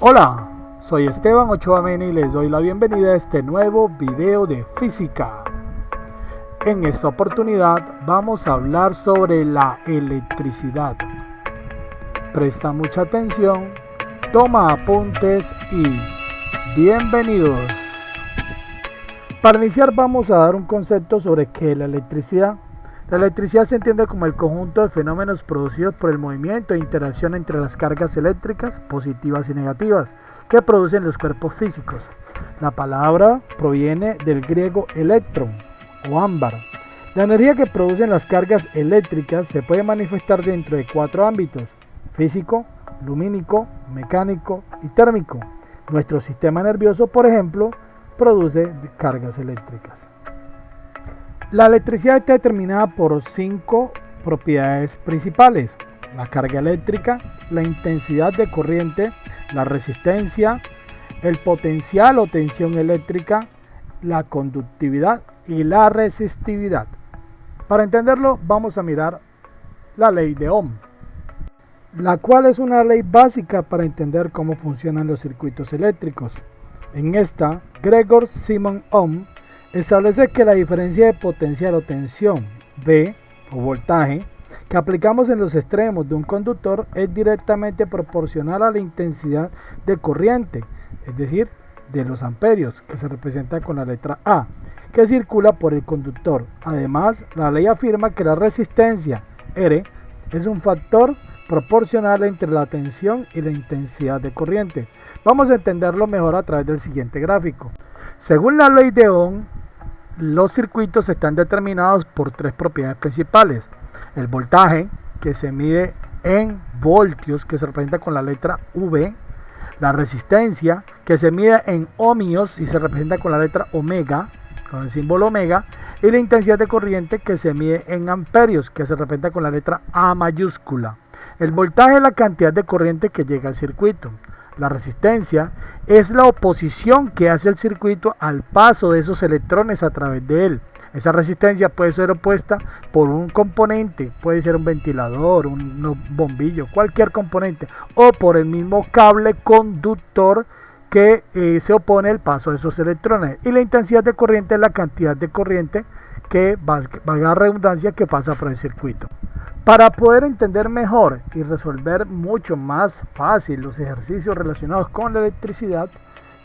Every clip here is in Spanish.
Hola, soy Esteban Ochoa Mena y les doy la bienvenida a este nuevo video de física. En esta oportunidad vamos a hablar sobre la electricidad. Presta mucha atención, toma apuntes y bienvenidos. Para iniciar vamos a dar un concepto sobre qué es la electricidad. La electricidad se entiende como el conjunto de fenómenos producidos por el movimiento e interacción entre las cargas eléctricas, positivas y negativas, que producen los cuerpos físicos. La palabra proviene del griego electron o ámbar. La energía que producen las cargas eléctricas se puede manifestar dentro de 4 ámbitos: físico, lumínico, mecánico y térmico. Nuestro sistema nervioso, por ejemplo, produce cargas eléctricas. La electricidad está determinada por 5 propiedades principales: la carga eléctrica, la intensidad de corriente, la resistencia, el potencial o tensión eléctrica, la conductividad y la resistividad. Para entenderlo, vamos a mirar la ley de Ohm, la cual es una ley básica para entender cómo funcionan los circuitos eléctricos. En esta, Gregor Simon Ohm establece que la diferencia de potencial o tensión, V o voltaje, que aplicamos en los extremos de un conductor es directamente proporcional a la intensidad de corriente, es decir, de los amperios, que se representa con la letra A, que circula por el conductor. Además, la ley afirma que la resistencia, R, es un factor proporcional entre la tensión y la intensidad de corriente. Vamos a entenderlo mejor a través del siguiente gráfico. Según la ley de Ohm, los circuitos están determinados por 3 propiedades principales: el voltaje, que se mide en voltios, que se representa con la letra V; la resistencia, que se mide en ohmios y se representa con la letra omega, con el símbolo omega; y la intensidad de corriente, que se mide en amperios, que se representa con la letra A mayúscula. El voltaje es la cantidad de corriente que llega al circuito. La resistencia es la oposición que hace el circuito al paso de esos electrones a través de él. Esa resistencia puede ser opuesta por un componente, puede ser un ventilador, un bombillo, cualquier componente, o por el mismo cable conductor que se opone al paso de esos electrones. Y la intensidad de corriente es la cantidad de corriente que, valga la redundancia, que pasa por el circuito. Para poder entender mejor y resolver mucho más fácil los ejercicios relacionados con la electricidad,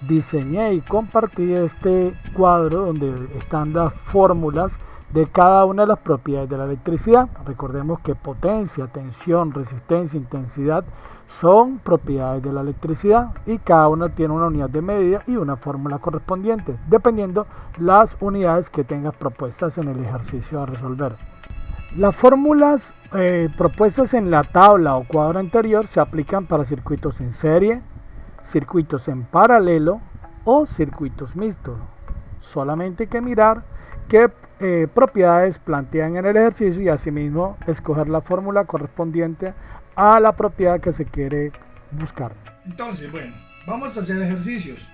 diseñé y compartí este cuadro donde están las fórmulas de cada una de las propiedades de la electricidad. Recordemos que potencia, tensión, resistencia, intensidad son propiedades de la electricidad y cada una tiene una unidad de medida y una fórmula correspondiente, dependiendo las unidades que tengas propuestas en el ejercicio a resolver. Las fórmulas propuestas en la tabla o cuadro anterior se aplican para circuitos en serie, circuitos en paralelo o circuitos mixtos. Solamente hay que mirar qué propiedades plantean en el ejercicio y asimismo escoger la fórmula correspondiente a la propiedad que se quiere buscar. Entonces, bueno, vamos a hacer ejercicios.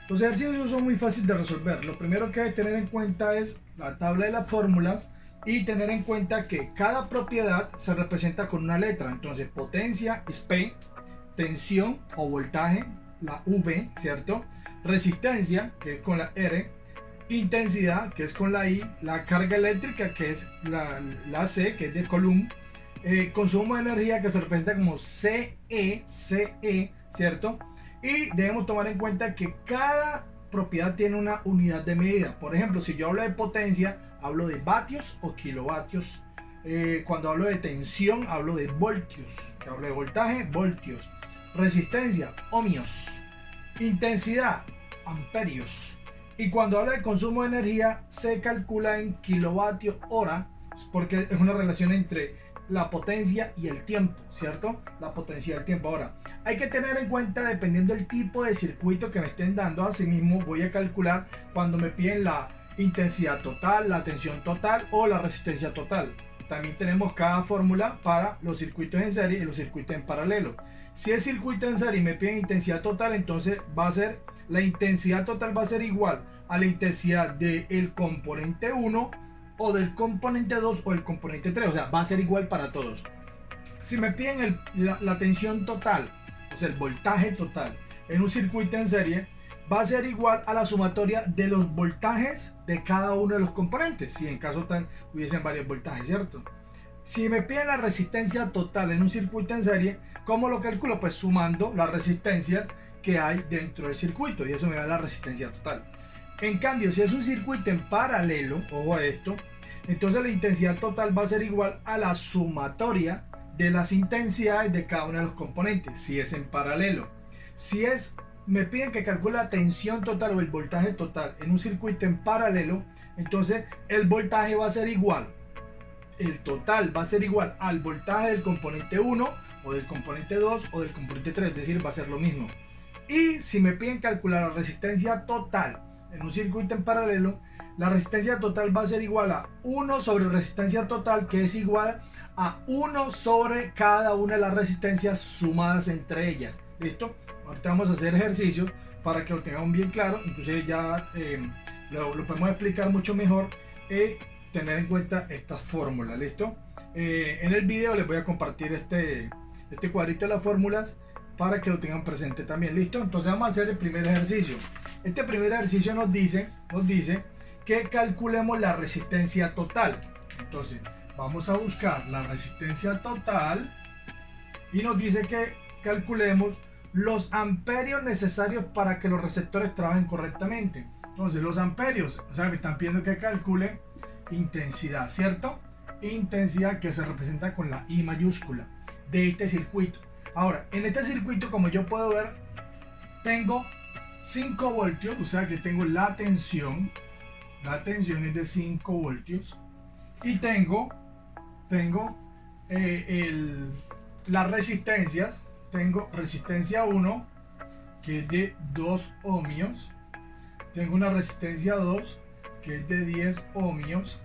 Los ejercicios son muy fáciles de resolver. Lo primero que hay que tener en cuenta es la tabla de las fórmulas y tener en cuenta que cada propiedad se representa con una letra. Entonces, potencia es P, tensión o voltaje, la V, ¿cierto? Resistencia, que es con la R, intensidad, que es con la I, la carga eléctrica, que es la C, que es de Coulomb, consumo de energía, que se representa como CE, ¿cierto? Y debemos tomar en cuenta que cada propiedad tiene una unidad de medida. Por ejemplo, si yo hablo de potencia, hablo de vatios o kilovatios. Cuando hablo de tensión, hablo de voltios. Cuando hablo de voltaje, voltios. Resistencia, ohmios. Intensidad, amperios. Y cuando hablo de consumo de energía, se calcula en kilovatios hora, porque es una relación entre la potencia y el tiempo, ¿cierto? La potencia y el tiempo. Ahora, hay que tener en cuenta, dependiendo del tipo de circuito que me estén dando, asimismo voy a calcular cuando me piden la intensidad total, la tensión total o la resistencia total. También tenemos cada fórmula para los circuitos en serie y los circuitos en paralelo. Si es circuito en serie y me piden intensidad total, entonces va a ser la intensidad total va a ser igual a la intensidad del componente 1 o del componente 2 o el componente 3, o sea, va a ser igual para todos. Si me piden la tensión total, o sea, el voltaje total, en un circuito en serie va a ser igual a la sumatoria de los voltajes de cada uno de los componentes, si en caso tal hubiesen varios voltajes, ¿cierto? Si me piden la resistencia total en un circuito en serie, ¿cómo lo calculo? Pues sumando las resistencias que hay dentro del circuito, y eso me da la resistencia total. En cambio, si es un circuito en paralelo, ojo a esto, entonces la intensidad total va a ser igual a la sumatoria de las intensidades de cada uno de los componentes, si es en paralelo. Si me piden que calcule la tensión total o el voltaje total en un circuito en paralelo, entonces el voltaje va a ser igual, el total va a ser igual al voltaje del componente 1 o del componente 2 o del componente 3, es decir, va a ser lo mismo. Y si me piden calcular la resistencia total en un circuito en paralelo, la resistencia total va a ser igual a 1 sobre resistencia total, que es igual a 1 sobre cada una de las resistencias sumadas entre ellas. ¿Listo? Ahorita vamos a hacer ejercicios para que lo tengamos bien claro, inclusive ya lo podemos explicar mucho mejor y tener en cuenta estas fórmulas. ¿Listo? En el video les voy a compartir este cuadrito de las fórmulas para que lo tengan presente también. ¿Listo? Entonces vamos a hacer el primer ejercicio. Este primer ejercicio nos dice que calculemos la resistencia total. Entonces vamos a buscar la resistencia total y nos dice que calculemos los amperios necesarios para que los receptores trabajen correctamente. Entonces los amperios, o sea, me están pidiendo que calcule intensidad, ¿cierto? Intensidad que se representa con la I mayúscula de este circuito. Ahora, en este circuito, como yo puedo ver, tengo 5 voltios, o sea que tengo la tensión es de 5 voltios y tengo las resistencias. Tengo resistencia 1 que es de 2 ohmios, tengo una resistencia 2 que es de 10 ohmios,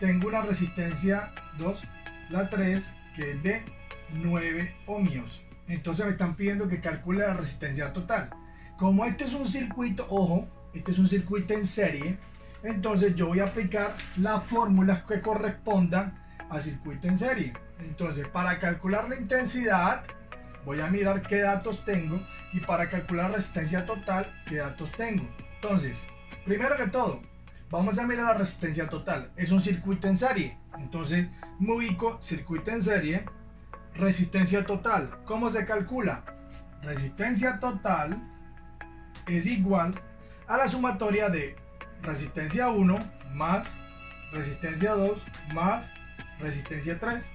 tengo una resistencia 2, la 3, que es de 9 ohmios. Entonces me están pidiendo que calcule la resistencia total. Como este es un circuito, ojo, este es un circuito en serie, entonces yo voy a aplicar las fórmulas que correspondan al circuito en serie. Entonces, para calcular la intensidad, voy a mirar qué datos tengo, y para calcular la resistencia total, qué datos tengo. Entonces, primero que todo, vamos a mirar la resistencia total. Es un circuito en serie, entonces me ubico circuito en serie, resistencia total. ¿Cómo se calcula? Resistencia total es igual a la sumatoria de resistencia 1 más resistencia 2 más resistencia 3.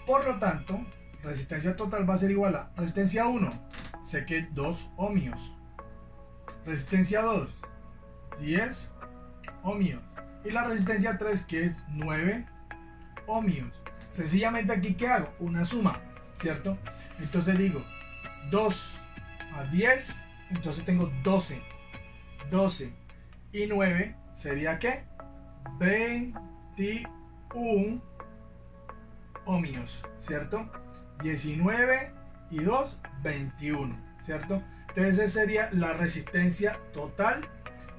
Por lo tanto, resistencia total va a ser igual a resistencia 1, sé que 2 ohmios, resistencia 2, 10 ohmios, y la resistencia 3, que es 9 ohmios. Sencillamente aquí, ¿qué hago? Una suma, ¿cierto? Entonces digo 2 a 10, entonces tengo 12 y 9 sería ¿qué? 21 ohmios, ¿cierto? 19 y 2, 21, ¿cierto? Entonces esa sería la resistencia total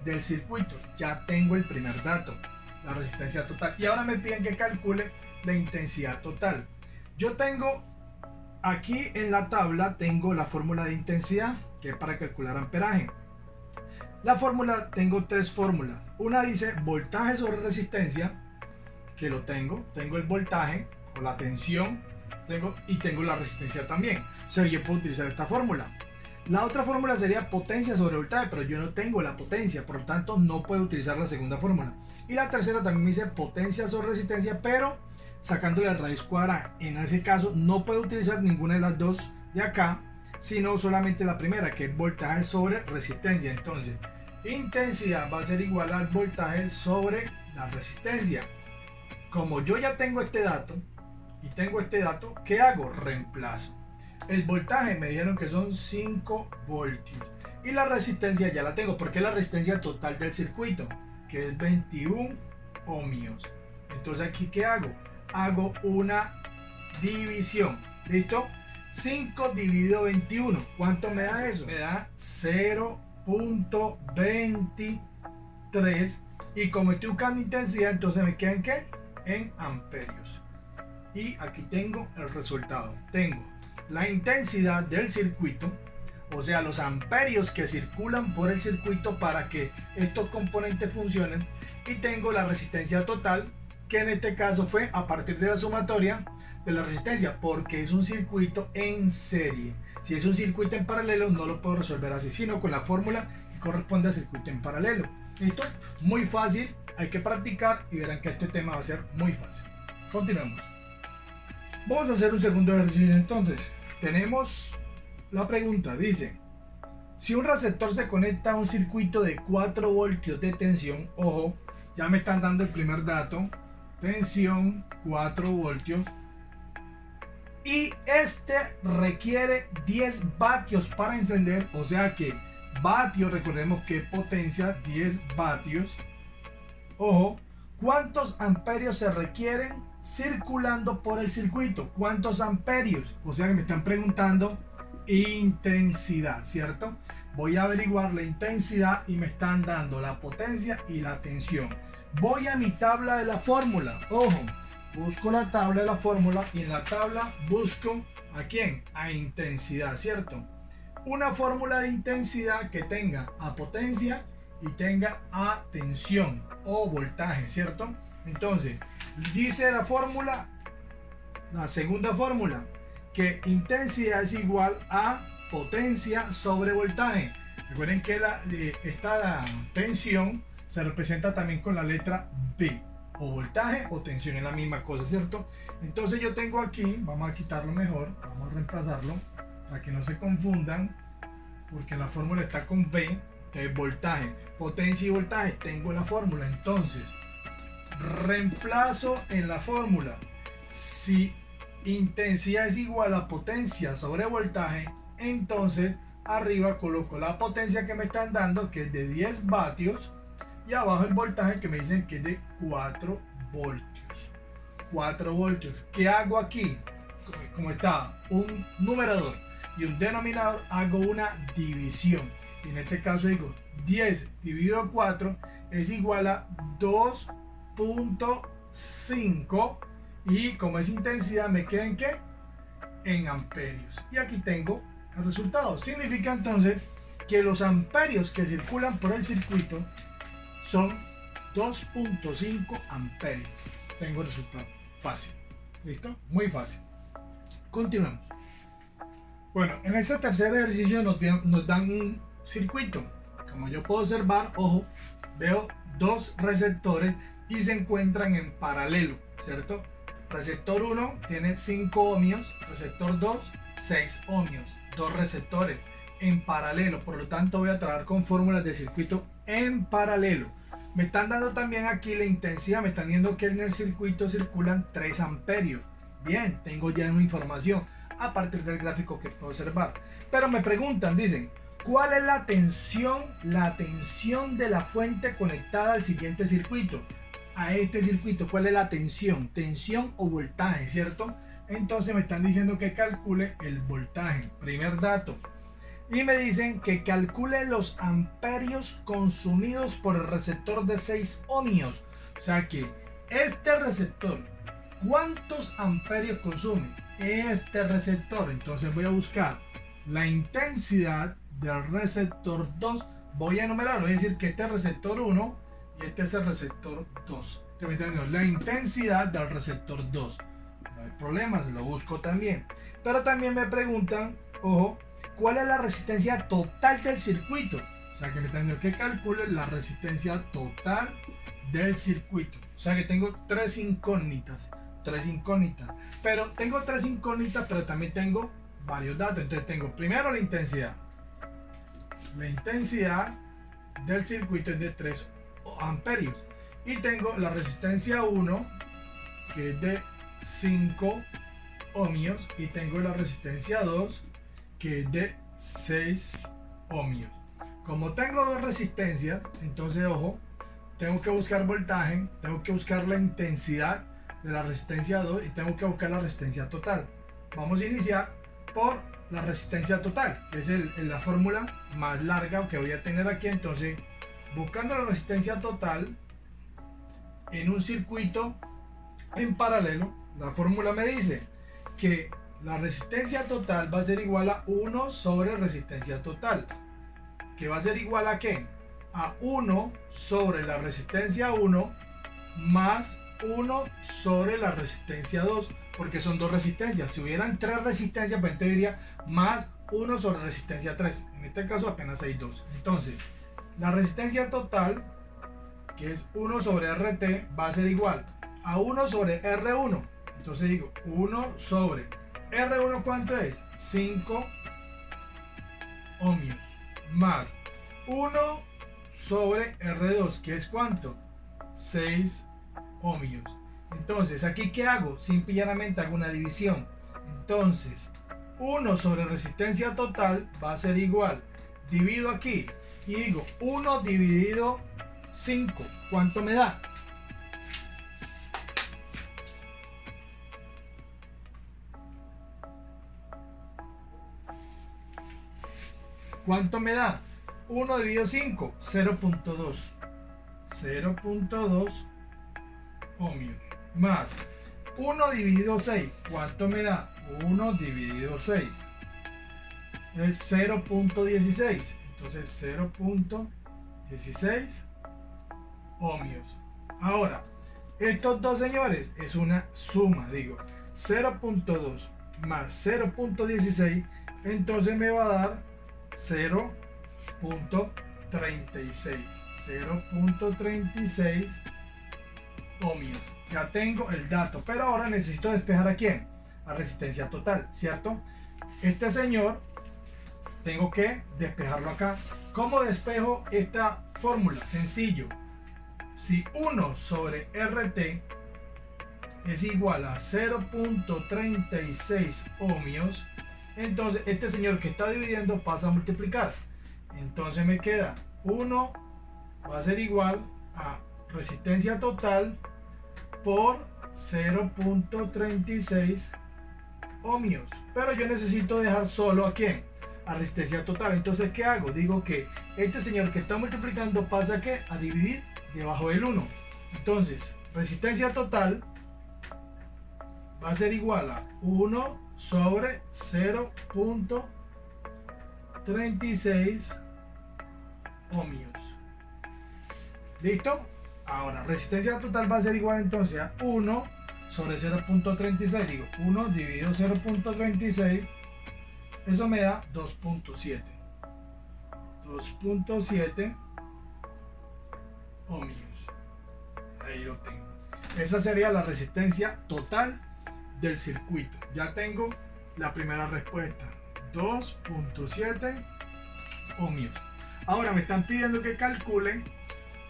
del circuito. Ya tengo el primer dato, la resistencia total. Y ahora me piden que calcule la intensidad total. Yo tengo aquí en la tabla, tengo la fórmula de intensidad, que es para calcular amperaje. La fórmula, tengo 3 fórmulas. Una dice voltaje sobre resistencia, que lo tengo el voltaje o la tensión, tengo la resistencia también. O sea, yo puedo utilizar esta fórmula. La otra fórmula sería potencia sobre voltaje, pero yo no tengo la potencia, por lo tanto no puedo utilizar la segunda fórmula. Y la tercera también me dice potencia sobre resistencia, pero sacándole la raíz cuadrada. En ese caso no puedo utilizar ninguna de las dos de acá, sino solamente la primera, que es voltaje sobre resistencia. Entonces, intensidad va a ser igual al voltaje sobre la resistencia. Como yo ya tengo este dato, ¿qué hago? Reemplazo. El voltaje me dijeron que son 5 voltios. Y la resistencia ya la tengo, porque es la resistencia total del circuito, que es 21 ohmios. Entonces aquí, ¿qué hago? Hago una división. ¿Listo? 5 dividido 21. ¿Cuánto me da eso? Me da 0.23. Y como estoy buscando intensidad, entonces me queda en ¿qué? En amperios. Y aquí tengo el resultado. Tengo la intensidad del circuito o sea, los amperios que circulan por el circuito para que estos componentes funcionen, y tengo la resistencia total, que en este caso fue a partir de la sumatoria de la resistencia, porque es un circuito en serie. Si es un circuito en paralelo no lo puedo resolver así, sino con la fórmula que corresponde al circuito en paralelo. ¿Listo? Muy fácil, hay que practicar y verán que este tema va a ser muy fácil. Continuemos. Vamos a hacer un segundo ejercicio entonces. Tenemos la pregunta, dice: si un receptor se conecta a un circuito de 4 voltios de tensión, ojo, ya me están dando el primer dato, tensión 4 voltios, y este requiere 10 vatios para encender, o sea que vatios, recordemos que potencia 10 vatios. Ojo, ¿cuántos amperios se requieren circulando por el circuito? ¿Cuántos amperios? O sea que me están preguntando intensidad, ¿cierto? Voy a averiguar la intensidad y me están dando la potencia y la tensión. Voy a mi tabla de la fórmula. Ojo, busco la tabla de la fórmula y en la tabla busco ¿a quién? A intensidad, ¿cierto? Una fórmula de intensidad que tenga a potencia y tenga a tensión o voltaje, ¿cierto? Entonces, dice la fórmula, la segunda fórmula, que intensidad es igual a potencia sobre voltaje. Recuerden que esta tensión se representa también con la letra B, o voltaje o tensión, es la misma cosa, ¿cierto? Entonces yo tengo aquí, vamos a quitarlo mejor, vamos a reemplazarlo para que no se confundan, porque la fórmula está con B, que es voltaje, potencia y voltaje. Tengo la fórmula, entonces reemplazo en la fórmula. Si intensidad es igual a potencia sobre voltaje, entonces arriba coloco la potencia que me están dando, que es de 10 vatios, y abajo el voltaje que me dicen que es de 4 voltios. 4 voltios. ¿Qué hago aquí? Como está un numerador y un denominador, hago una división. Y en este caso digo 10 dividido 4 es igual a 2.5, y como es intensidad me queda en ¿qué? En amperios. Y aquí tengo el resultado. Significa entonces que los amperios que circulan por el circuito son 2.5 amperios. Tengo el resultado. Fácil. ¿Listo? Muy fácil. Continuemos. Bueno, en este tercer ejercicio nos dan un circuito. Como yo puedo observar, ojo, veo dos receptores y se encuentran en paralelo, ¿cierto? Receptor 1 tiene 5 ohmios, receptor 2, 6 ohmios, dos receptores en paralelo. Por lo tanto voy a trabajar con fórmulas de circuito en paralelo. Me están dando también aquí la intensidad, me están diciendo que en el circuito circulan 3 amperios. Bien, tengo ya una información a partir del gráfico que puedo observar. Pero me preguntan, dicen, ¿cuál es la tensión? La tensión de la fuente conectada al siguiente circuito. A este circuito, ¿cuál es la tensión? Tensión o voltaje, ¿cierto? Entonces me están diciendo que calcule el voltaje. Primer dato. Y me dicen que calcule los amperios consumidos por el receptor de 6 ohmios. O sea que este receptor, ¿cuántos amperios consume? Este receptor. Entonces voy a buscar la intensidad del receptor 2. Voy a enumerar, voy a decir que este es receptor 1 y este es el receptor 2. ¿Me entienden? La intensidad del receptor 2. No hay problemas, lo busco también. Pero también me preguntan, ojo, ¿cuál es la resistencia total del circuito? O sea que me están diciendo que calcule la resistencia total del circuito. O sea que tengo tres incógnitas. Pero tengo tres incógnitas, pero también tengo varios datos. Entonces tengo primero la intensidad. La intensidad del circuito es de 3 amperios. Y tengo la resistencia 1, que es de 5 ohmios. Y tengo la resistencia 2, que es de 6 ohmios. Como tengo dos resistencias, entonces ojo, tengo que buscar voltaje, tengo que buscar la intensidad de la resistencia 2 y tengo que buscar la resistencia total. Vamos a iniciar por la resistencia total, que es la fórmula más larga que voy a tener aquí. Entonces, buscando la resistencia total en un circuito en paralelo, la fórmula me dice que la resistencia total va a ser igual a 1 sobre resistencia total. ¿Que va a ser igual a qué? A 1 sobre la resistencia 1 más 1 sobre la resistencia 2, porque son dos resistencias. Si hubieran tres resistencias, pues entonces diría más 1 sobre resistencia 3. En este caso apenas hay 2. Entonces, la resistencia total, que es 1 sobre RT, va a ser igual a 1 sobre R1. Entonces digo 1 sobre R1, ¿cuánto es? 5 ohmios, más 1 sobre R2, que es ¿cuánto? 6 ohmios. Entonces, ¿aquí qué hago? Simple y llanamente hago una división. Entonces, 1 sobre resistencia total va a ser igual, divido aquí y digo 1 dividido 5, ¿cuánto me da? ¿Cuánto me da? 1 dividido 5, 0.2. 0.2 ohmios. Más 1 dividido 6, ¿cuánto me da? 1 dividido 6 es 0.16. Entonces 0.16 ohmios. Ahora, estos dos señores es una suma, digo 0.2 más 0.16, entonces me va a dar 0.36. 0.36 ohmios. Ya tengo el dato, pero ahora necesito despejar a quién, a resistencia total, ¿cierto? Este señor tengo que despejarlo acá. ¿Cómo despejo esta fórmula? Sencillo. Si 1 sobre RT es igual a 0.36 ohmios, entonces este señor que está dividiendo pasa a multiplicar. Entonces me queda 1 va a ser igual a resistencia total por 0.36 ohmios. Pero yo necesito dejar solo a quién, a resistencia total. Entonces, ¿qué hago? Digo que este señor que está multiplicando pasa ¿qué? A dividir debajo del 1. Entonces, resistencia total va a ser igual a 1 sobre 0.36 ohmios. ¿Listo? Ahora, resistencia total va a ser igual entonces a 1 sobre 0.36. Digo, 1 dividido 0.36. Eso me da 2.7. 2.7 ohmios. Ahí lo tengo. Esa sería la resistencia total del circuito. Ya tengo la primera respuesta. 2.7 ohmios. Ahora me están pidiendo que calculen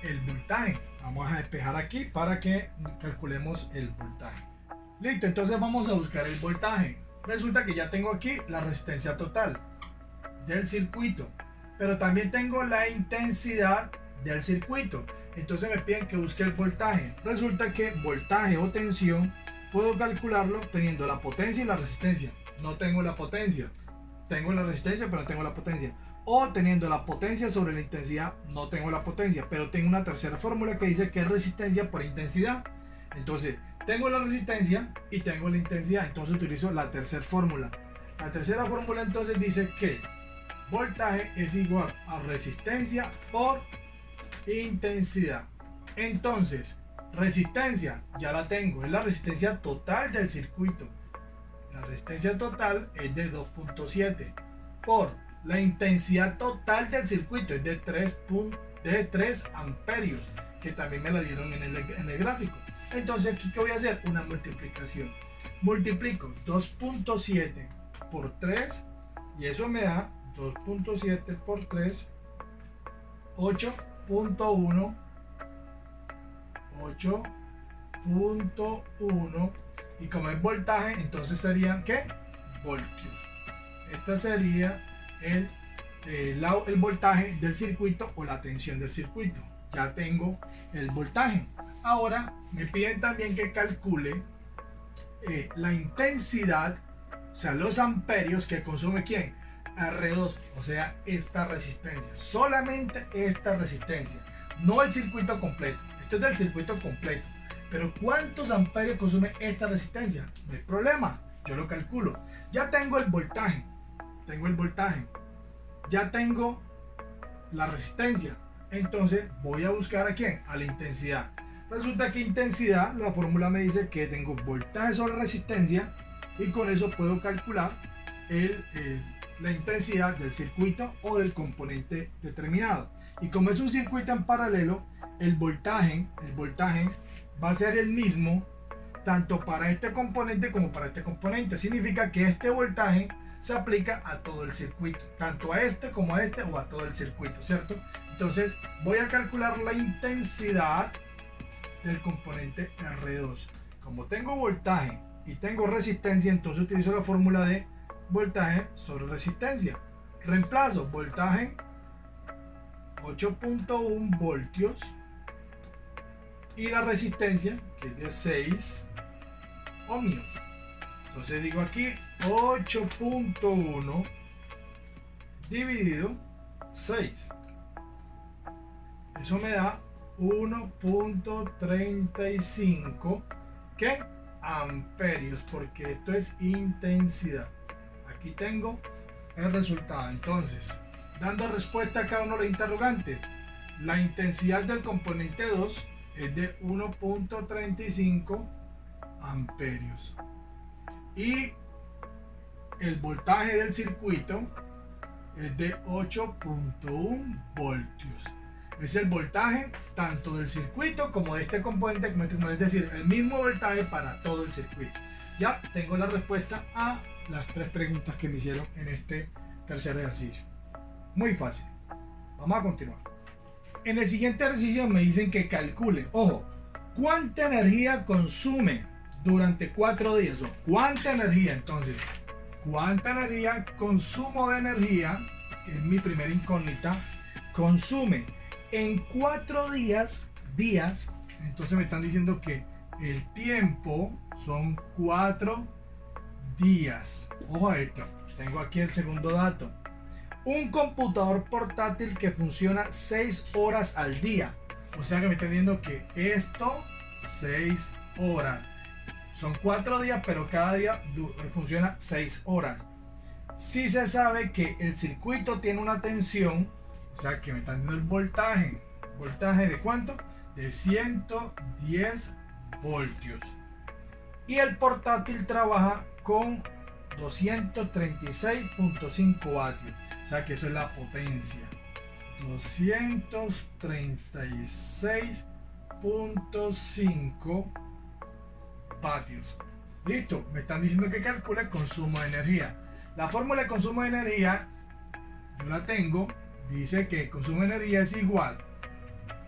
el voltaje. Vamos a despejar aquí para que calculemos el voltaje. Listo, entonces vamos a buscar el voltaje. Resulta que ya tengo aquí la resistencia total del circuito, pero también tengo la intensidad del circuito. Entonces me piden que busque el voltaje. Resulta que voltaje o tensión puedo calcularlo teniendo la potencia y la resistencia. No tengo la potencia, tengo la resistencia pero no tengo la potencia. O teniendo la potencia sobre la intensidad, no tengo la potencia, pero tengo una tercera fórmula que dice que es resistencia por intensidad. Entonces tengo la resistencia y tengo la intensidad, entonces utilizo la tercera fórmula. La tercera fórmula entonces dice que voltaje es igual a resistencia por intensidad. Entonces, resistencia ya la tengo, es la resistencia total del circuito. La resistencia total es de 2.7 por la intensidad total del circuito, es de 3 amperios, que también me la dieron en el gráfico. Entonces aquí, ¿qué voy a hacer? Una multiplicación. Multiplico 2.7 por 3 y eso me da 2.7 por 3, 8.1, 8.1, y como es voltaje, entonces serían ¿qué? Voltios. Esta sería el voltaje del circuito o la tensión del circuito. Ya tengo el voltaje. Ahora me piden también que calcule la intensidad, o sea, los amperios que consume ¿quién? R2, o sea, esta resistencia. Solamente esta resistencia, no el circuito completo. Esto es del circuito completo. Pero ¿cuántos amperios consume esta resistencia? No hay problema, yo lo calculo. Ya tengo el voltaje, ya tengo la resistencia. Entonces voy a buscar ¿a quién? A la intensidad. Resulta que intensidad, la fórmula me dice que tengo voltaje sobre resistencia y con eso puedo calcular la intensidad del circuito o del componente determinado. Y como es un circuito en paralelo, el voltaje va a ser el mismo tanto para este componente como para este componente. Significa que este voltaje se aplica a todo el circuito, tanto a este como a este o a todo el circuito, ¿cierto? Entonces voy a calcular la intensidad del componente R2. Como tengo voltaje y tengo resistencia, entonces utilizo la fórmula de voltaje sobre resistencia. Reemplazo voltaje 8.1 voltios y la resistencia, que es de 6 ohmios. Entonces digo aquí 8.1 dividido 6. Eso me da 1.35 ¿qué? Amperios, porque esto es intensidad. Aquí tengo el resultado. Entonces, dando respuesta a cada uno de los interrogantes, la intensidad del componente 2 es de 1.35 amperios y el voltaje del circuito es de 8.1 voltios. Es el voltaje tanto del circuito como de este componente, es decir, el mismo voltaje para todo el circuito. Ya tengo la respuesta a las 3 preguntas que me hicieron en este tercer ejercicio. Muy fácil. Vamos a continuar. En el siguiente ejercicio me dicen que calcule, ojo, cuánta energía consume durante 4 días. O cuánta energía, entonces, cuánta energía, consumo de energía, que es mi primera incógnita, consume en 4 días, entonces me están diciendo que el tiempo son 4 días. Ojo a esto, tengo aquí el segundo dato. Un computador portátil que funciona 6 horas al día. O sea que me está diciendo que esto 6 horas. Son 4 días, pero cada día funciona 6 horas. Si se sabe que el circuito tiene una tensión, o sea que me están dando el voltaje. ¿Voltaje de cuánto? De 110 voltios. Y el portátil trabaja con 236.5 vatios. O sea que eso es la potencia. 236.5 vatios. Listo. Me están diciendo que calcule el consumo de energía. La fórmula de consumo de energía, yo la tengo. Dice que el consumo de energía es igual.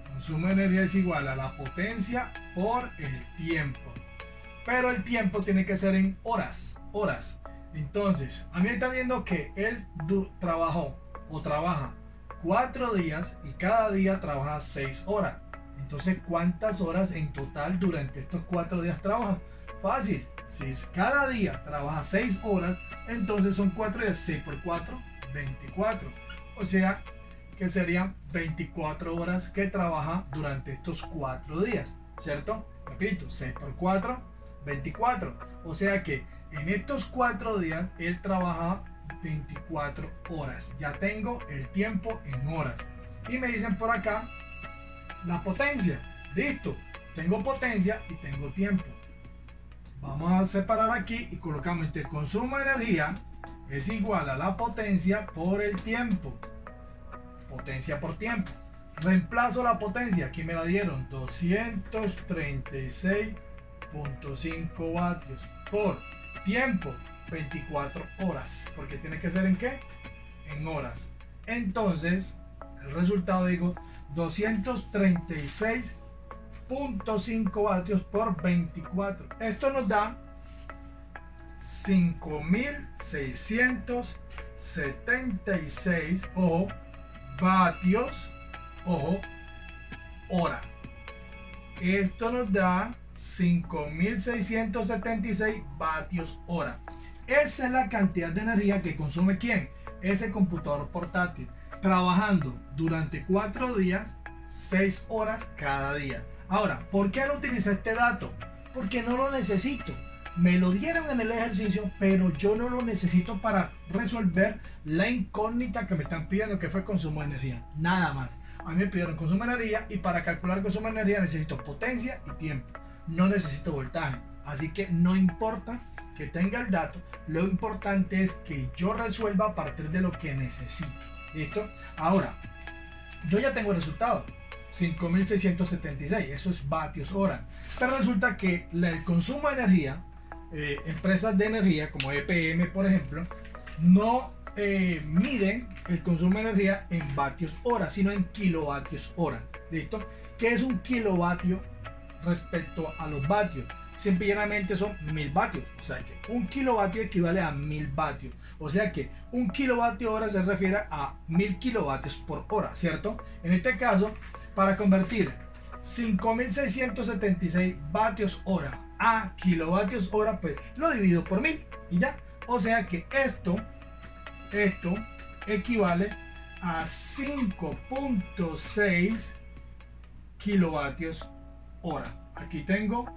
Consumo de energía es igual a la potencia por el tiempo. Pero el tiempo tiene que ser en horas. Entonces, a mí me están viendo que él trabajó o trabaja 4 días y cada día trabaja 6 horas. Entonces, ¿cuántas horas en total durante estos 4 días trabaja? Fácil. Si cada día trabaja 6 horas, entonces son 4 días. 6 por 4, 24. O sea, que serían 24 horas que trabaja durante estos 4 días. ¿Cierto? Repito, 6 por 4, 24. O sea que en estos 4 días él trabaja 24 horas. Ya tengo el tiempo en horas. Y me dicen por acá la potencia. Listo. Tengo potencia y tengo tiempo. Vamos a separar aquí y colocamos el consumo de energía es igual a la potencia por el tiempo. Potencia por tiempo. Reemplazo la potencia. Aquí me la dieron 236.5 vatios por tiempo 24 horas, porque tiene que ser en qué, en horas. Entonces el resultado, digo, 236.5 vatios por 24. Esto nos da 5.676 vatios, hora. Esto nos da 5.676 vatios hora. Esa es la cantidad de energía que consume ¿quién? Ese computador portátil, trabajando durante 4 días, 6 horas cada día. Ahora, ¿por qué no utilicé este dato? Porque no lo necesito. me lo dieron en el ejercicio, pero yo no lo necesito para resolver la incógnita que me están pidiendo, que fue consumo de energía. Nada más. A mí me pidieron consumo de energía y para calcular consumo de energía necesito potencia y tiempo. No necesito voltaje. Así que no importa que tenga el dato, lo importante es que yo resuelva a partir de lo que necesito. ¿Listo? Ahora, yo ya tengo el resultado. 5.676, eso es vatios hora. Pero resulta que el consumo de energía, empresas de energía como EPM por ejemplo, no miden el consumo de energía en vatios hora, sino en kilovatios hora. ¿Listo? ¿Qué es un kilovatio respecto a los vatios? Simplemente son 1000 vatios, o sea que un kilovatio equivale a 1000 vatios, o sea que un kilovatio hora se refiere a 1000 kilovatios por hora, ¿cierto? En este caso, para convertir 5676 vatios hora a kilovatios hora, pues lo divido por 1000 y ya, o sea que esto equivale a 5.6 kilovatios hora. Aquí tengo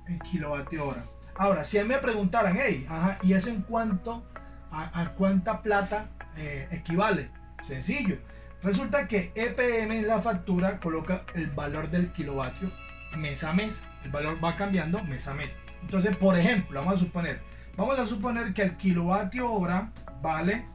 en kilovatio hora. Ahora, si a mí me preguntaran, hey, ¿y eso en cuánto, a cuánta plata equivale? Sencillo. Resulta que EPM en la factura coloca el valor del kilovatio mes a mes. El valor va cambiando mes a mes. Entonces, por ejemplo, vamos a suponer que el kilovatio hora vale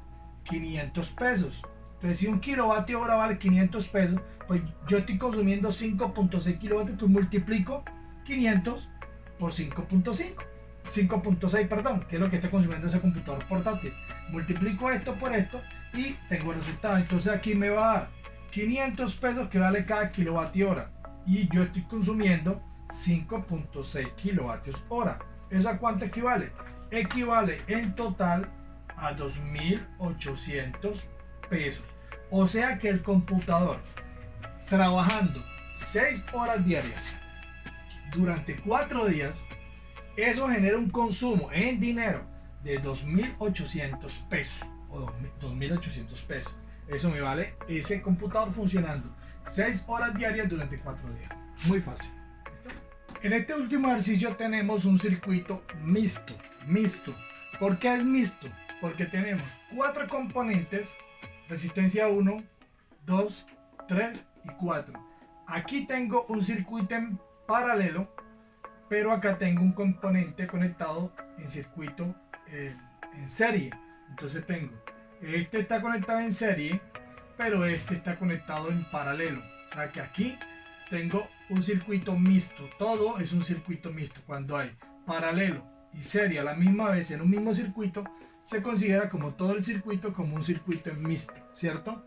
500 pesos. Entonces, si un kilovatio hora vale 500 pesos, pues yo estoy consumiendo 5.6 kilovatios, pues multiplico 500 por 5.6, perdón, que es lo que está consumiendo ese computador portátil. Multiplico esto por esto y tengo el resultado. Entonces aquí me va a dar 500 pesos que vale cada kilovatio hora y yo estoy consumiendo 5.6 kilovatios hora. ¿Eso a cuánto equivale? Equivale en total a 2.800 pesos. O sea que el computador, trabajando 6 horas diarias durante 4 días, eso genera un consumo en dinero de 2.800 pesos o 2.800 pesos. Eso me vale ese computador funcionando 6 horas diarias durante 4 días. Muy fácil. En este último ejercicio tenemos un circuito mixto. ¿Por qué es mixto? Porque tenemos 4 componentes: resistencia 1, 2, 3 y 4. Aquí tengo un circuito en paralelo, pero acá tengo un componente conectado en circuito en serie. Entonces tengo, este está conectado en serie, pero este está conectado en paralelo. O sea que aquí tengo un circuito mixto. Todo es un circuito mixto. Cuando hay paralelo y serie a la misma vez en un mismo circuito, se considera como todo el circuito como un circuito mixto, ¿cierto?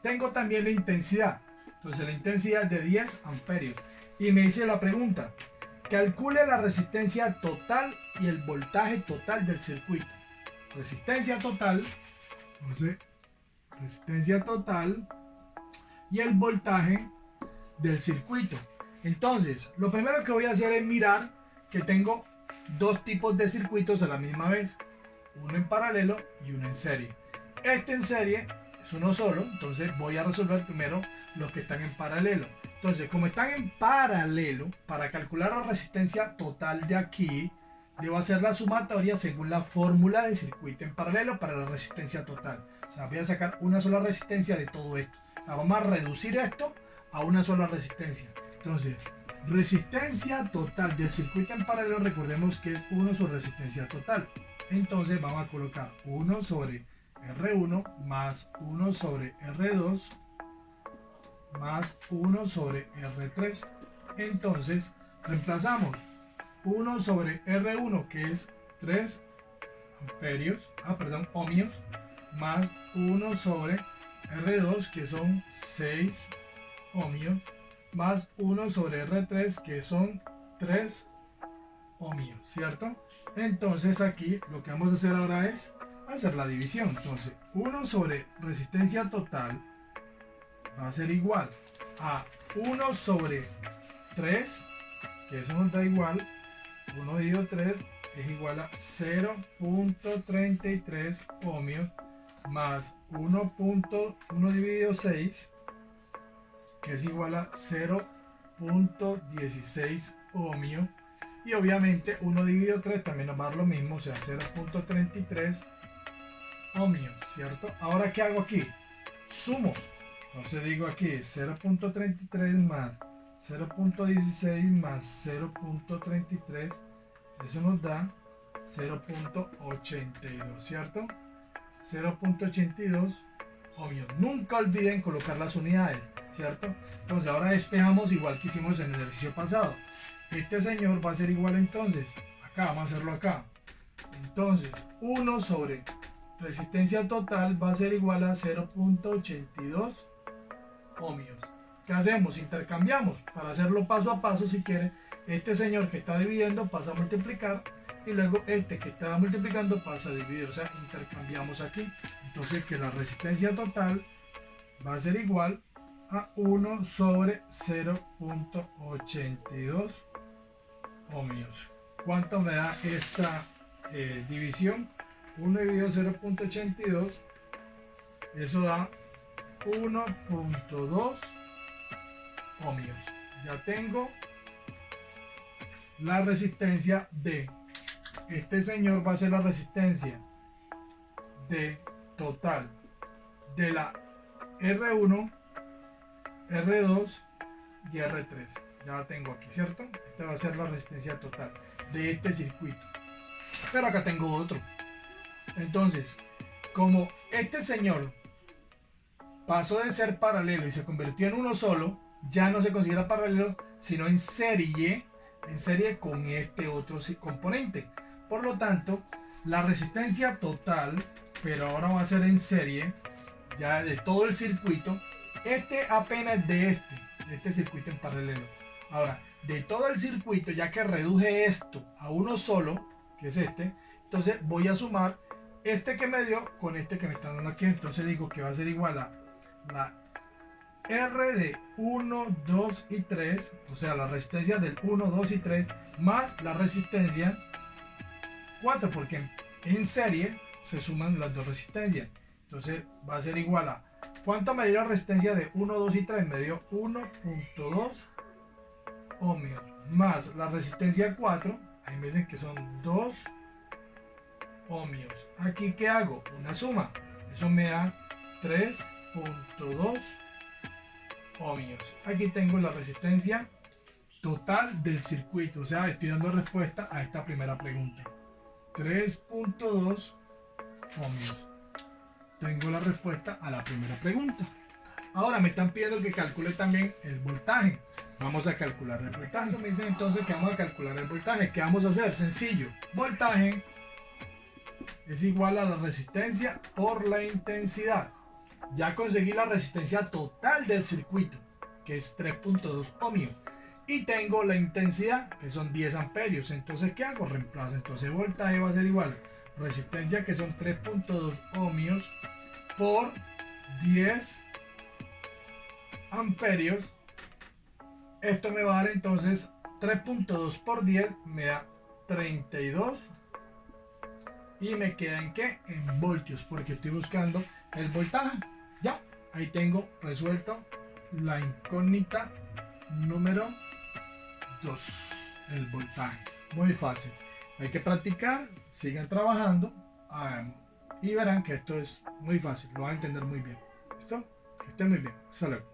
Tengo también la intensidad. Entonces la intensidad es de 10 amperios. Y me dice la pregunta: calcule la resistencia total y el voltaje total del circuito. Resistencia total, entonces, resistencia total y el voltaje del circuito. Entonces, lo primero que voy a hacer es mirar que tengo dos tipos de circuitos a la misma vez, uno en paralelo y uno en serie. Este en serie es uno solo, entonces voy a resolver primero los que están en paralelo. Entonces, como están en paralelo, para calcular la resistencia total de aquí, debo hacer la sumatoria según la fórmula de circuito en paralelo para la resistencia total. O sea, voy a sacar una sola resistencia de todo esto. O sea, vamos a reducir esto a una sola resistencia. Entonces, resistencia total del circuito en paralelo, recordemos que es 1 sobre resistencia total. Entonces, vamos a colocar 1 sobre R1 más 1 sobre R2 más 1 sobre R3. Entonces reemplazamos 1 sobre R1, que es 3 ohmios, más 1 sobre R2, que son 6 ohmios, más 1 sobre R3, que son 3 ohmios, ¿cierto? Entonces aquí lo que vamos a hacer ahora es hacer la división. Entonces 1 sobre resistencia total va a ser igual a 1 sobre 3, que eso nos da igual, 1 dividido 3 es igual a 0.33 ohmios, más 1 dividido 6, que es igual a 0.16 ohmios. Y obviamente 1 dividido 3 también nos va a dar lo mismo, o sea 0.33 ohmios, ¿cierto? Ahora, ¿qué hago aquí? Sumo. Entonces digo aquí 0.33 más 0.16 más 0.33, eso nos da 0.82, ¿cierto? 0.82 ohmios. Nunca olviden colocar las unidades, ¿cierto? Entonces ahora despejamos igual que hicimos en el ejercicio pasado. Este señor va a ser igual entonces, acá, vamos a hacerlo acá. Entonces 1 sobre resistencia total va a ser igual a 0.82 ohmios. ¿Qué hacemos? Intercambiamos. Para hacerlo paso a paso, si quieren, este señor que está dividiendo pasa a multiplicar y luego este que está multiplicando pasa a dividir, o sea, intercambiamos aquí. Entonces que la resistencia total va a ser igual a 1 sobre 0.82 ohmios. ¿Cuánto me da esta división? 1 dividido 0.82, eso da 1.2 ohmios. Ya tengo la resistencia de este señor, va a ser la resistencia de total de la R1, R2 y R3. Ya la tengo aquí, ¿cierto? Esta va a ser la resistencia total de este circuito. Pero acá tengo otro. Entonces, como este señor pasó de ser paralelo y se convirtió en uno solo, ya no se considera paralelo, sino en serie con este otro componente. Por lo tanto, la resistencia total, pero ahora va a ser en serie, ya de todo el circuito, este apenas de este circuito en paralelo. Ahora, de todo el circuito, ya que reduje esto a uno solo, que es este, entonces voy a sumar este que me dio con este que me están dando aquí. Entonces digo que va a ser igual a la R de 1, 2 y 3, o sea, la resistencia del 1, 2 y 3, más la resistencia 4, porque en serie se suman las dos resistencias. Entonces va a ser igual a, ¿cuánto me dio la resistencia de 1, 2 y 3? Me dio 1.2 ohmios, más la resistencia 4, ahí me dicen que son 2 ohmios. Aquí, ¿qué hago? Una suma, eso me da 3.2 ohmios. Aquí tengo la resistencia total del circuito, o sea, estoy dando respuesta a esta primera pregunta. 3.2 ohmios. Tengo la respuesta a la primera pregunta. Ahora me están pidiendo que calcule también el voltaje. Vamos a calcular el voltaje. Me dicen entonces que vamos a calcular el voltaje. ¿Qué vamos a hacer? Sencillo. Voltaje es igual a la resistencia por la intensidad. Ya conseguí la resistencia total del circuito, que es 3.2 ohmios. Y tengo la intensidad, que son 10 amperios. Entonces, ¿qué hago? Reemplazo. Entonces, voltaje va a ser igual a resistencia, que son 3.2 ohmios, por 10 amperios. Esto me va a dar entonces 3.2 por 10, me da 32. Y me queda en qué? En voltios, porque estoy buscando el voltaje. Ya, ahí tengo resuelto la incógnita número 2, el voltaje. Muy fácil. Hay que practicar, sigan trabajando y verán que esto es muy fácil, lo van a entender muy bien. ¿Listo? Que estén muy bien. Hasta luego.